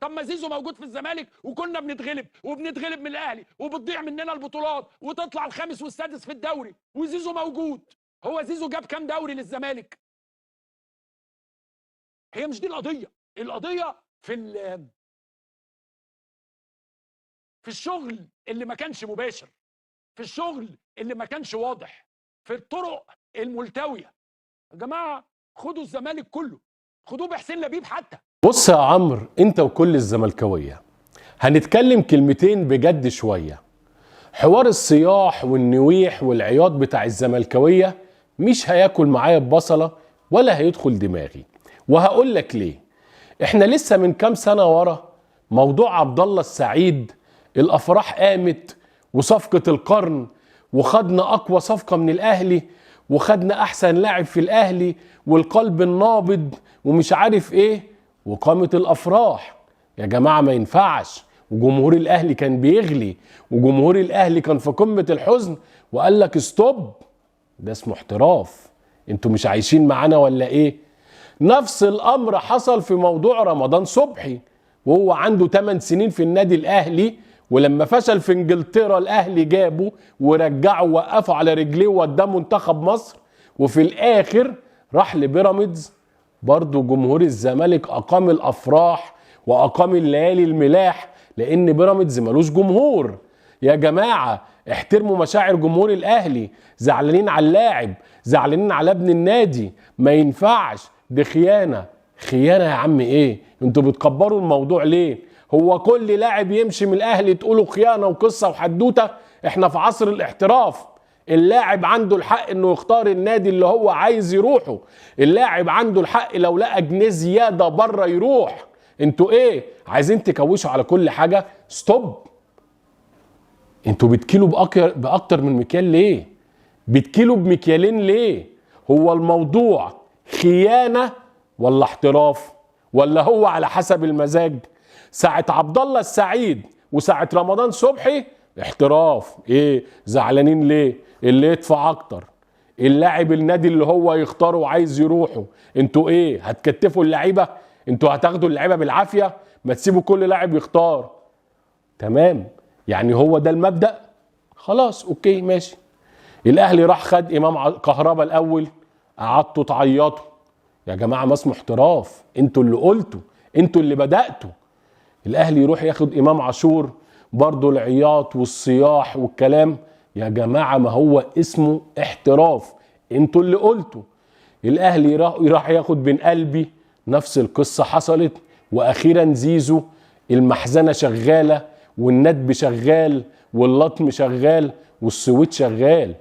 طب ما زيزو موجود في الزمالك وكنا بنتغلب من الاهلي وبتضيع مننا البطولات وتطلع الخامس والسادس في الدوري وزيزو موجود. هو زيزو جاب كام دوري للزمالك؟ هي مش دي القضيه. القضيه في الشغل اللي ما كانش مباشر، في الشغل اللي ما كانش واضح، في الطرق الملتويه. يا جماعه خدوا الزمالك كله، خدوه بحسين لبيب حتى. بص يا عمرو، انت وكل الزملكاويه هنتكلم كلمتين بجد شويه. حوار الصياح والنويح والعياط بتاع الزملكاويه مش هياكل معايا ببصله ولا هيدخل دماغي، وهقول لك ليه. احنا لسه من كام سنه ورا موضوع عبد الله السعيد، الافراح قامت وصفقه القرن، وخدنا اقوى صفقه من الاهلي، وخدنا احسن لاعب في الاهلي، والقلب النابض ومش عارف ايه، وقامت الافراح. يا جماعه ما ينفعش. وجمهور الاهلي كان بيغلي، وجمهور الاهلي كان في قمه الحزن، وقال لك ستوب، ده اسمه احتراف. انتوا مش عايشين معانا ولا ايه؟ نفس الامر حصل في موضوع رمضان صبحي، وهو عنده 8 سنين في النادي الاهلي، ولما فشل في انجلترا الاهلي جابه ورجعه ووقفه على رجليه ووداه منتخب مصر، وفي الاخر راح لبيراميدز. برضه جمهور الزمالك اقام الافراح واقام الليالي الملاح، لان بيراميدز ملوش جمهور. يا جماعه احترموا مشاعر جمهور الاهلي. زعلانين على اللاعب، زعلانين على ابن النادي، ما ينفعش. دي خيانه. خيانه يا عم ايه؟ انتوا بتكبروا الموضوع ليه؟ هو كل لاعب يمشي من الاهلي تقولوا خيانه وقصه وحدوته؟ احنا في عصر الاحتراف. اللاعب عنده الحق انه يختار النادي اللي هو عايز يروحه. اللاعب عنده الحق لو لقى جنيه زياده بره يروح. انتوا ايه؟ عايزين تكوشوا على كل حاجه؟ ستوب. انتوا بتكيلوا باكتر من مكيال ليه؟ بتكيلوا بمكيالين ليه؟ هو الموضوع خيانه ولا احتراف؟ ولا هو على حسب المزاج؟ ساعة عبد الله السعيد وساعة رمضان صبحي احتراف. ايه زعلانين ليه؟ اللي يدفع اكتر، اللاعب النادي اللي هو يختاره وعايز يروحه. انتوا ايه؟ هتكتفوا اللعيبه؟ انتوا هتاخدوا اللعيبه بالعافيه؟ ما تسيبوا كل لاعب يختار. تمام، يعني هو ده المبدأ؟ خلاص اوكي ماشي. الاهلي راح خد امام كهربا الاول، قعدتوا تعيطوا. يا جماعه ما اسمه احتراف، انتوا اللي قلتوا، انتوا اللي بدأتوا. الاهلي يروح ياخد امام عاشور، برضو العياط والصياح والكلام. يا جماعه ما هو اسمه احتراف، انتوا اللي قلتوا. الاهلي راح ياخد بن قلبي، نفس القصه حصلت. واخيرا زيزو، المحزنه شغاله والندب شغال واللطم شغال والسويت شغال.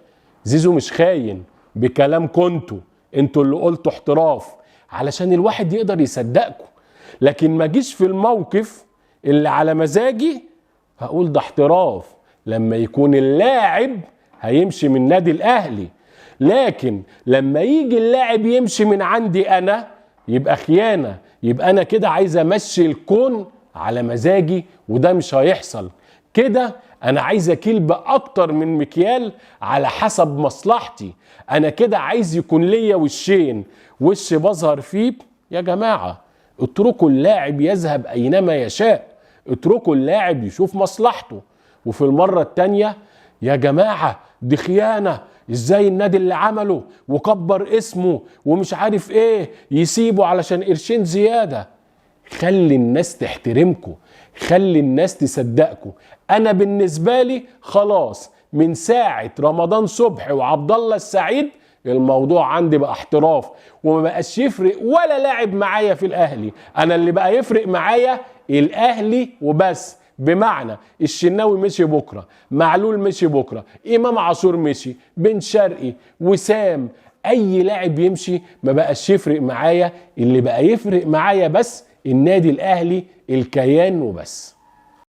زيزو مش خاين بكلام كنتوا، انتوا اللي قلتوا احتراف علشان الواحد يقدر يصدقكم. لكن ما جيش في الموقف اللي على مزاجي هقول ده احتراف لما يكون اللاعب هيمشي من نادي الاهلي. لكن لما يجي اللاعب يمشي من عندي انا يبقى خيانه، يبقى انا كده عايز امشي الكون على مزاجي، وده مش هيحصل. كده انا عايز اكيل باكتر من مكيال على حسب مصلحتي. انا كده عايز يكون ليا وشين، وش بظهر فيه. يا جماعه اتركوا اللاعب يذهب اينما يشاء، اتركوا اللاعب يشوف مصلحته. وفي المره التانيه يا جماعه دي خيانه. ازاي النادي اللي عمله وكبر اسمه ومش عارف ايه يسيبه علشان قرشين زياده؟ خلي الناس تحترمكم، خلي الناس تصدقكم. انا بالنسبه لي خلاص من ساعه رمضان صبحي وعبد الله السعيد الموضوع عندي بقى احتراف، وما بقاش يفرق ولا لاعب معايا في الاهلي. انا اللي بقى يفرق معايا الاهلي وبس. بمعنى الشناوي مشي بكره، معلول مشي بكره، امام عاشور مشي، بن شرقي، وسام، اي لاعب يمشي ما بقاش يفرق معايا. اللي بقى يفرق معايا بس النادي الاهلي، الكيان وبس.